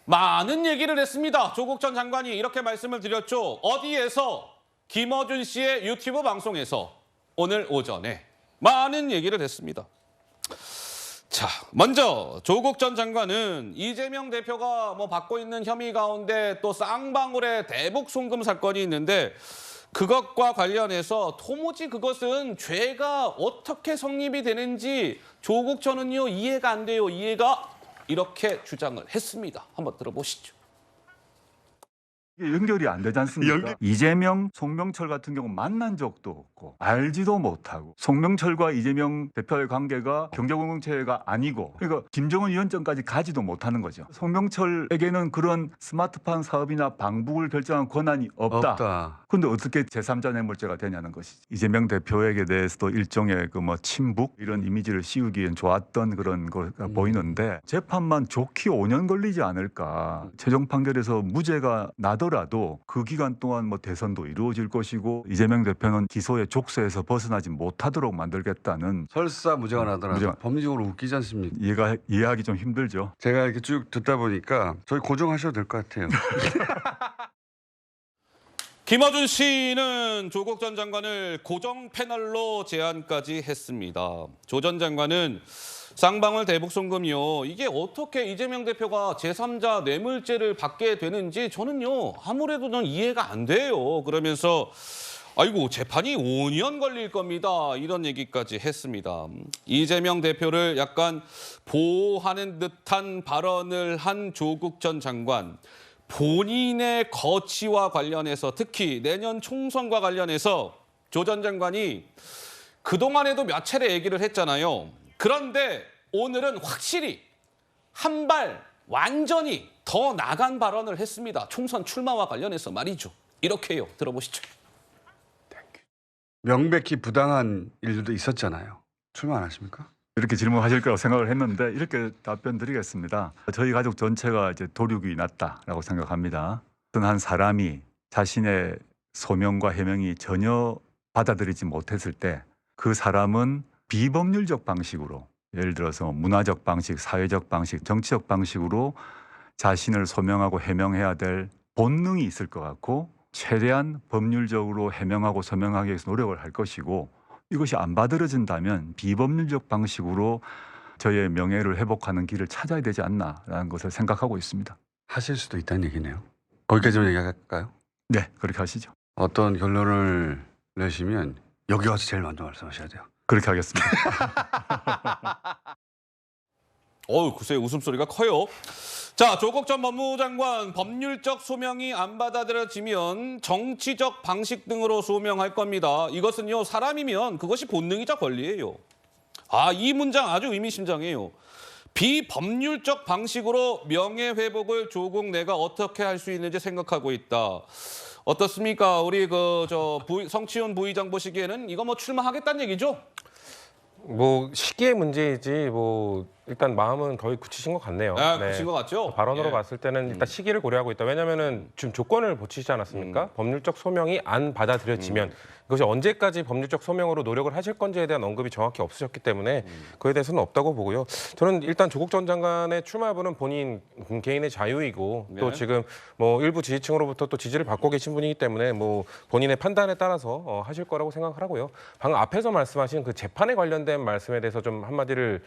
많은 얘기를 했습니다. 조국 전 장관이 이렇게 말씀을 드렸죠. 어디에서? 김어준 씨의 유튜브 방송에서 오늘 오전에 많은 얘기를 했습니다. 자, 먼저 조국 전 장관은 이재명 대표가 받고 있는 혐의 가운데 또 쌍방울의 대북 송금 사건이 있는데 그것과 관련해서 도무지 그것은 죄가 어떻게 성립이 되는지 조국 전은요 이해가 안 돼요. 이해가 이렇게 주장을 했습니다. 한번 들어보시죠. 이게 연결이 안 되지 않습니까? 이재명, 송명철 같은 경우 만난 적도 없고 알지도 못하고 송명철과 이재명 대표의 관계가 경제공동체가 아니고 그러니까 김정은 위원장까지 가지도 못하는 거죠. 송명철에게는 그런 스마트폰 사업이나 방북을 결정한 권한이 없다. 그런데 어떻게 제3자 뇌물죄가 되냐는 것이지. 이재명 대표에게 대해서도 일종의 친북 이런 이미지를 씌우기엔 좋았던 그런 거가 보이는데 재판만 좋게 5년 걸리지 않을까. 최종 판결에서 무죄가 나더라도 그 기간 동안 대선도 이루어질 것이고 이재명 대표는 기소의 족쇄에서 벗어나지 못하도록 만들겠다는 설사 무죄가 나더라도 법리적으로 웃기지 않습니까? 이해하기 좀 힘들죠. 제가 이렇게 쭉 듣다 보니까 저희 고정하셔도 될 것 같아요. 김어준 씨는 조국 전 장관을 고정 패널로 제안까지 했습니다. 조 전 장관은 쌍방울 대북 송금이요. 이게 어떻게 이재명 대표가 제3자 뇌물죄를 받게 되는지 저는요 아무래도 좀 이해가 안 돼요. 그러면서 아이고 재판이 5년 걸릴 겁니다. 이런 얘기까지 했습니다. 이재명 대표를 약간 보호하는 듯한 발언을 한 조국 전 장관. 본인의 거취와 관련해서 특히 내년 총선과 관련해서 조 전 장관이 그동안에도 몇 차례 얘기를 했잖아요. 그런데 오늘은 확실히 한 발 완전히 더 나간 발언을 했습니다. 총선 출마와 관련해서 말이죠. 이렇게요. 들어보시죠. 명백히 부당한 일들도 있었잖아요. 출마 안 하십니까? 이렇게 질문하실 거라고 생각을 했는데 이렇게 답변 드리겠습니다. 저희 가족 전체가 이제 도륙이 났다라고 생각합니다. 어떤 한 사람이 자신의 소명과 해명이 전혀 받아들이지 못했을 때 그 사람은 비법률적 방식으로 예를 들어서 문화적 방식, 사회적 방식, 정치적 방식으로 자신을 소명하고 해명해야 될 본능이 있을 것 같고 최대한 법률적으로 해명하고 소명하기 위해서 노력을 할 것이고 이것이 안 받아들여진다면 비법률적 방식으로 저의 명예를 회복하는 길을 찾아야 되지 않나라는 것을 생각하고 있습니다. 하실 수도 있다는 얘기네요. 거기까지만 얘기할까요? 네, 그렇게 하시죠. 어떤 결론을 내시면 여기 와서 제일 먼저 말씀하셔야 돼요. 그렇게 하겠습니다. 글쎄 웃음소리가 커요. 자, 조국 전 법무부 장관 법률적 소명이 안 받아들여지면 정치적 방식 등으로 소명할 겁니다. 이것은요 사람이면 그것이 본능이자 권리예요. 이 문장 아주 의미심장해요. 비법률적 방식으로 명예회복을 조국 내가 어떻게 할 수 있는지 생각하고 있다. 어떻습니까? 우리 성치훈 부의장 보시기에는 이거 출마하겠다는 얘기죠? 시기의 문제이지 일단 마음은 거의 굳히신 것 같네요. 굳힌 것 같죠? 발언으로 봤을 때는 일단 시기를 고려하고 있다. 왜냐하면 지금 조건을 붙이지 않았습니까? 법률적 소명이 안 받아들여지면 그것이 언제까지 법률적 소명으로 노력을 하실 건지에 대한 언급이 정확히 없으셨기 때문에 그에 대해서는 없다고 보고요. 저는 일단 조국 전 장관의 출마 여부는 본인 개인의 자유이고 또 지금 일부 지지층으로부터 또 지지를 받고 계신 분이기 때문에 본인의 판단에 따라서 하실 거라고 생각을 하고요. 방금 앞에서 말씀하신 그 재판에 관련된 말씀에 대해서 좀 한마디를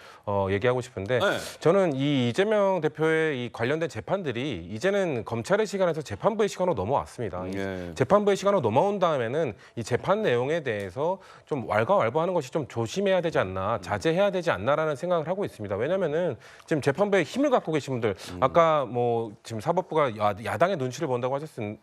얘기하고 싶은데 저는 이 이재명 대표의 이 관련된 재판들이 이제는 검찰의 시간에서 재판부의 시간으로 넘어왔습니다. 재판부의 시간으로 넘어온 다음에는 이 재판 내용에 대해서 좀 왈가왈부하는 것이 좀 조심해야 되지 않나, 자제해야 되지 않나라는 생각을 하고 있습니다. 왜냐하면은 지금 재판부에 힘을 갖고 계신 분들, 아까 지금 사법부가 야당의 눈치를 본다고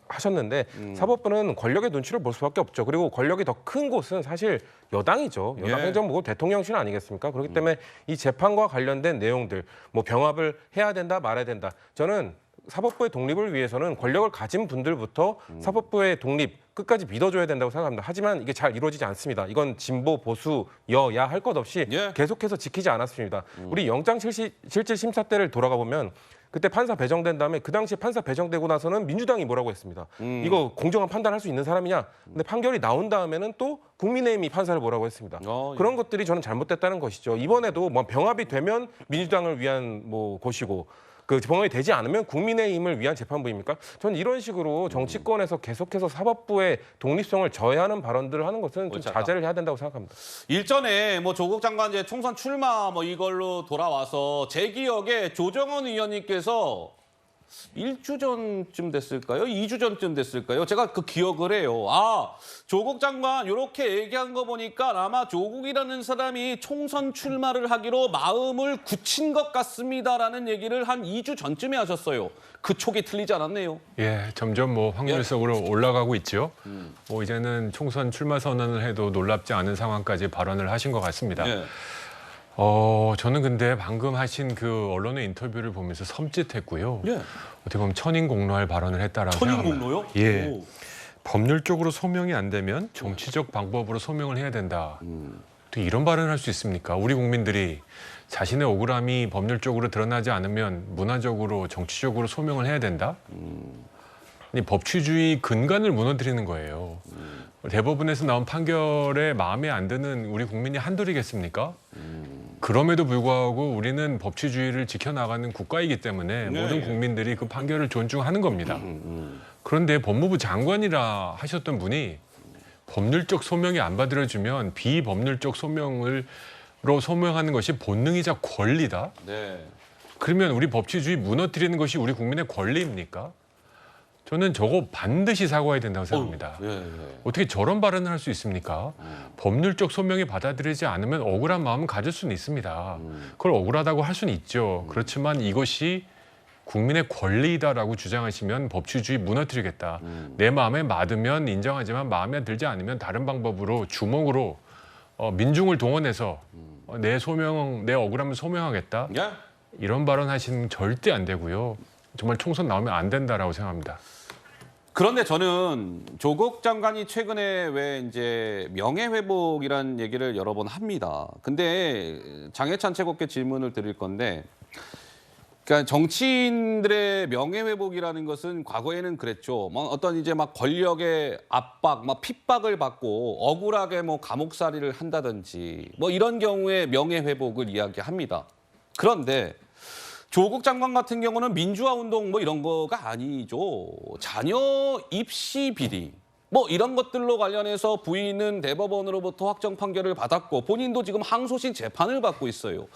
하셨는데 사법부는 권력의 눈치를 볼 수밖에 없죠. 그리고 권력이 더 큰 곳은 사실 여당이죠. 여당 행정부고 대통령실 아니겠습니까? 그렇기 때문에 이 재판과 관련된 내용들, 병합을 해야 된다, 말아야 된다. 저는 사법부의 독립을 위해서는 권력을 가진 분들부터 사법부의 독립 끝까지 믿어줘야 된다고 생각합니다. 하지만 이게 잘 이루어지지 않습니다. 이건 진보, 보수, 여야 할 것 없이 계속해서 지키지 않았습니다. 우리 영장실질 심사 때를 돌아가 보면 그때 판사 배정된 다음에 그 당시 판사 배정되고 나서는 민주당이 뭐라고 했습니다. 이거 공정한 판단할 수 있는 사람이냐. 근데 판결이 나온 다음에는 또 국민의힘이 판사를 뭐라고 했습니다. 그런 것들이 저는 잘못됐다는 것이죠. 이번에도 병합이 되면 민주당을 위한 곳이고 그 법원이 되지 않으면 국민의힘을 위한 재판부입니까? 저는 이런 식으로 정치권에서 계속해서 사법부의 독립성을 저해하는 발언들을 하는 것은 좀 옳지 않다. 자제를 해야 된다고 생각합니다. 일전에 뭐 조국 장관 이제 총선 출마 뭐 이걸로 돌아와서 제 기억에 조정원 의원님께서 1주 전쯤 됐을까요? 2주 전쯤 됐을까요? 제가 그 기억을 해요. 아, 조국 장관 이렇게 얘기한 거 보니까 아마 조국이라는 사람이 총선 출마를 하기로 마음을 굳힌 것 같습니다라는 얘기를 한 2주 전쯤에 하셨어요. 그 촉이 틀리지 않았네요. 예, 점점 뭐 확률적으로 올라가고 있죠. 뭐 이제는 총선 출마 선언을 해도 놀랍지 않은 상황까지 발언을 하신 것 같습니다. 예. 저는 근데 방금 하신 그 언론의 인터뷰를 보면서 섬찟했고요. 예. 어떻게 보면 천인공노할 발언을 했다라고 생각합니다. 천인공로요? 예. 오. 법률적으로 소명이 안 되면 정치적 방법으로 소명을 해야 된다. 어떻게 이런 발언을 할 수 있습니까? 우리 국민들이 자신의 억울함이 법률적으로 드러나지 않으면 문화적으로 정치적으로 소명을 해야 된다? 아니, 법치주의 근간을 무너뜨리는 거예요. 대법원에서 나온 판결에 마음에 안 드는 우리 국민이 한둘이겠습니까? 그럼에도 불구하고 우리는 법치주의를 지켜나가는 국가이기 때문에 네. 모든 국민들이 그 판결을 존중하는 겁니다. 그런데 법무부 장관이라 하셨던 분이 법률적 소명이 안 받아들여지면 비법률적 소명으로 소명하는 것이 본능이자 권리다? 네. 그러면 우리 법치주의 무너뜨리는 것이 우리 국민의 권리입니까? 저는 저거 반드시 사과해야 된다고 생각합니다. 예, 예. 어떻게 저런 발언을 할 수 있습니까? 법률적 소명이 받아들이지 않으면 억울한 마음은 가질 수는 있습니다. 그걸 억울하다고 할 수는 있죠. 그렇지만 이것이 국민의 권리이다라고 주장하시면 법치주의 무너뜨리겠다. 내 마음에 맞으면 인정하지만 마음에 들지 않으면 다른 방법으로 주먹으로 민중을 동원해서 내 억울함을 소명하겠다. 예? 이런 발언 하시는 절대 안 되고요. 정말 총선 나오면 안 된다라고 생각합니다. 그런데 저는 조국 장관이 최근에 왜 이제 명예회복이라는 얘기를 여러 번 합니다. 근데 장해찬 최고께 질문을 드릴 건데, 그러니까 정치인들의 명예회복이라는 것은 과거에는 그랬죠. 뭐 어떤 이제 막 권력의 압박, 막 핍박을 받고 억울하게 뭐 감옥살이를 한다든지 뭐 이런 경우에 명예회복을 이야기합니다. 그런데 조국 장관 같은 경우는 민주화 운동 뭐 이런 거가 아니죠. 자녀 입시 비리 뭐 이런 것들로 관련해서 부인은 대법원으로부터 확정 판결을 받았고 본인도 지금 항소심 재판을 받고 있어요.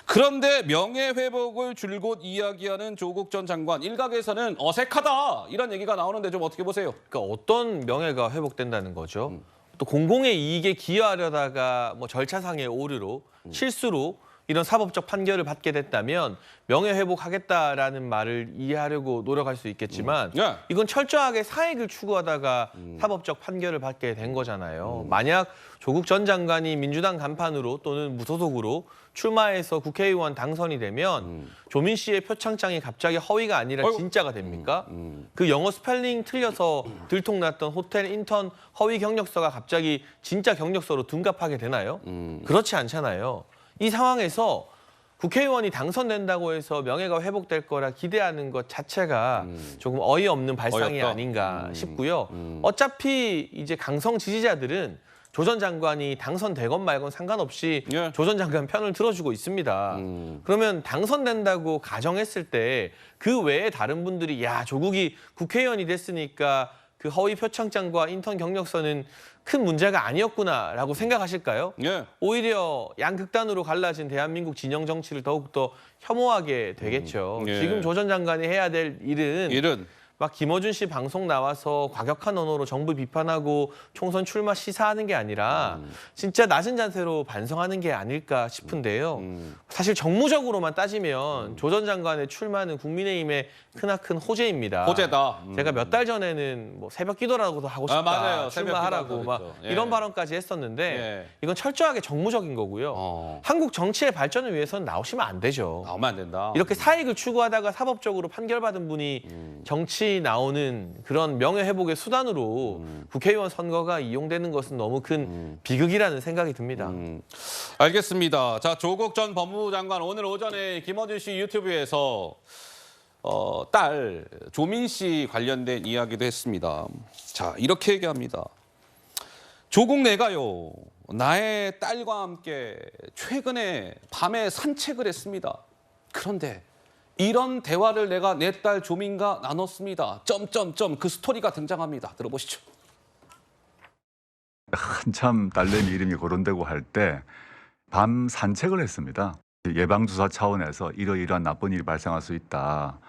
그런데 명예회복을 줄곧 이야기하는 조국 전 장관 일각에서는 어색하다 이런 얘기가 나오는데 좀 어떻게 보세요? 그러니까 어떤 명예가 회복된다는 거죠. 또 공공의 이익에 기여하려다가 뭐 절차상의 오류로 실수로 이런 사법적 판결을 받게 됐다면 명예회복하겠다라는 말을 이해하려고 노력할 수 있겠지만 예. 이건 철저하게 사익을 추구하다가 사법적 판결을 받게 된 거잖아요. 만약 조국 전 장관이 민주당 간판으로 또는 무소속으로 출마해서 국회의원 당선이 되면 조민 씨의 표창장이 갑자기 허위가 아니라 진짜가 됩니까? 그 영어 스펠링 틀려서 들통났던 호텔 인턴 허위 경력서가 갑자기 진짜 경력서로 둔갑하게 되나요? 그렇지 않잖아요. 이 상황에서 국회의원이 당선된다고 해서 명예가 회복될 거라 기대하는 것 자체가 조금 어이없는 발상이 어이없다. 아닌가 싶고요. 어차피 이제 강성 지지자들은 조 전 장관이 당선되건 말건 상관없이 예. 조 전 장관 편을 들어주고 있습니다. 그러면 당선된다고 가정했을 때 그 외에 다른 분들이 야 조국이 국회의원이 됐으니까 그 허위 표창장과 인턴 경력서는 큰 문제가 아니었구나라고 생각하실까요? 예. 오히려 양극단으로 갈라진 대한민국 진영 정치를 더욱더 혐오하게 되겠죠. 예. 지금 조 전 장관이 해야 될 일은 막 김어준 씨 방송 나와서 과격한 언어로 정부 비판하고 총선 출마 시사하는 게 아니라 진짜 낮은 자세로 반성하는 게 아닐까 싶은데요. 사실 정무적으로만 따지면 조 전 장관의 출마는 국민의힘의 크나큰 호재입니다. 호재다. 제가 몇 달 전에는 뭐 새벽 기도라고도 하고 싶다. 맞아요. 새벽 출마하라고 기도라고 막 그랬죠. 예. 이런 발언까지 했었는데 예. 이건 철저하게 정무적인 거고요. 한국 정치의 발전을 위해서는 나오시면 안 되죠. 나오면 안 된다. 이렇게 사익을 추구하다가 사법적으로 판결받은 분이 정치 나오는 그런 명예회복의 수단으로 국회의원 선거가 이용되는 것은 너무 큰 비극이라는 생각이 듭니다. 알겠습니다. 자, 조국 전 법무부 장관 오늘 오전에 김어준 씨 유튜브에서 딸 조민 씨 관련된 이야기도 했습니다. 자, 이렇게 얘기합니다. 조국 내가요. 나의 딸과 함께 최근에 밤에 산책을 했습니다. 그런데 이런 대화를 내가 내 딸 조민과 나눴습니다. 점점점 그 스토리가 등장합니다. 들어보시죠. 한참 딸내미 이름이 거론되고 할 때 밤 산책을 했습니다. 예방주사 차원에서 이러이러한 나쁜 일이 발생할 수 있다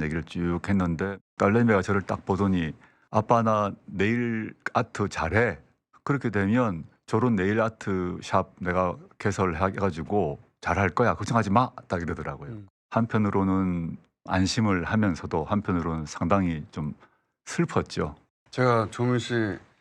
얘기를 쭉 했는데 딸내미가 저를 딱 보더니 아빠 나 네일 아트 잘해. 그렇게 되면 저런 네일 아트 샵 내가 개설해가지고 잘할 거야. 걱정하지 마. 딱 이러더라고요. 한편으로는 안심을 하면서도 한편으로는 상당히 좀 슬펐죠. 제가 조민 씨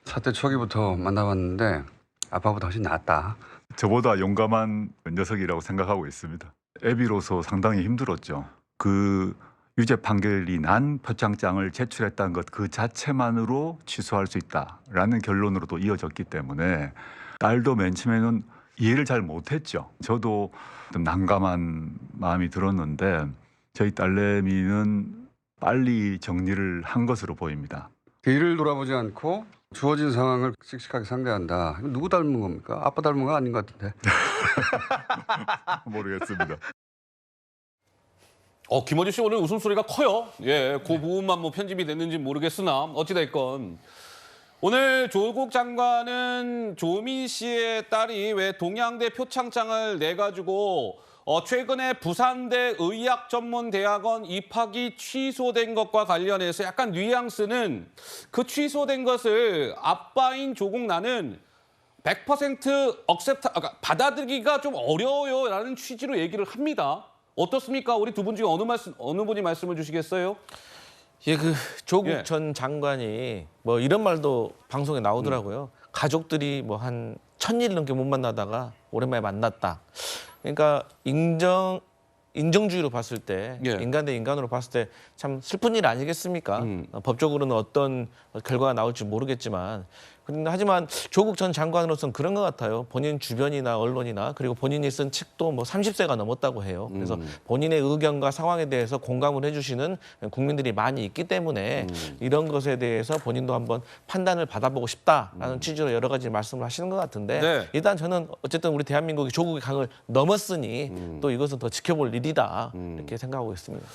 사태 초기부터 만나봤는데 아빠보다 훨씬 낫다. 저보다 용감한 녀석이라고 생각하고 있습니다. 애비로서 상당히 힘들었죠. 그 유죄 판결이 난 표창장을 제출했다는 것 그 자체만으로 취소할 수 있다라는 결론으로도 이어졌기 때문에 딸도 맨 처음에는 이해를 잘 못했죠. 저도 좀 난감한 마음이 들었는데 저희 딸내미는 빨리 정리를 한 것으로 보입니다. 뒤를 돌아보지 않고 주어진 상황을 씩씩하게 상대한다. 이거 누구 닮은 겁니까? 아빠 닮은 거 아닌 것 같은데. 모르겠습니다. 김어준 씨 오늘 웃음소리가 커요. 예, 그 부분만 뭐 편집이 됐는지 모르겠으나 어찌됐건 오늘 조국 장관은 조민 씨의 딸이 왜 동양대 표창장을 내가지고 최근에 부산대 의학전문대학원 입학이 취소된 것과 관련해서 약간 뉘앙스는 그 취소된 것을 아빠인 조국 나는 100% 받아들이기가 좀 어려워요라는 취지로 얘기를 합니다. 어떻습니까? 우리 두 분 중에 어느 분이 말씀을 주시겠어요? 예, 그 조국 예. 전 장관이 뭐 이런 말도 방송에 나오더라고요. 가족들이 뭐 한 1000일 넘게 못 만나다가 오랜만에 만났다. 그러니까 인정주의로 봤을 때, 예. 인간 대 인간으로 봤을 때 참 슬픈 일 아니겠습니까? 법적으로는 어떤 결과가 나올지 모르겠지만, 하지만 조국 전 장관으로서는 그런 것 같아요. 본인 주변이나 언론이나 그리고 본인이 쓴 책도 뭐 30세가 넘었다고 해요. 그래서 본인의 의견과 상황에 대해서 공감을 해주시는 국민들이 많이 있기 때문에 이런 것에 대해서 본인도 한번 판단을 받아보고 싶다라는 취지로 여러 가지 말씀을 하시는 것 같은데 네. 일단 저는 어쨌든 우리 대한민국이 조국의 강을 넘었으니 또 이것은 더 지켜볼 일이다 이렇게 생각하고 있습니다.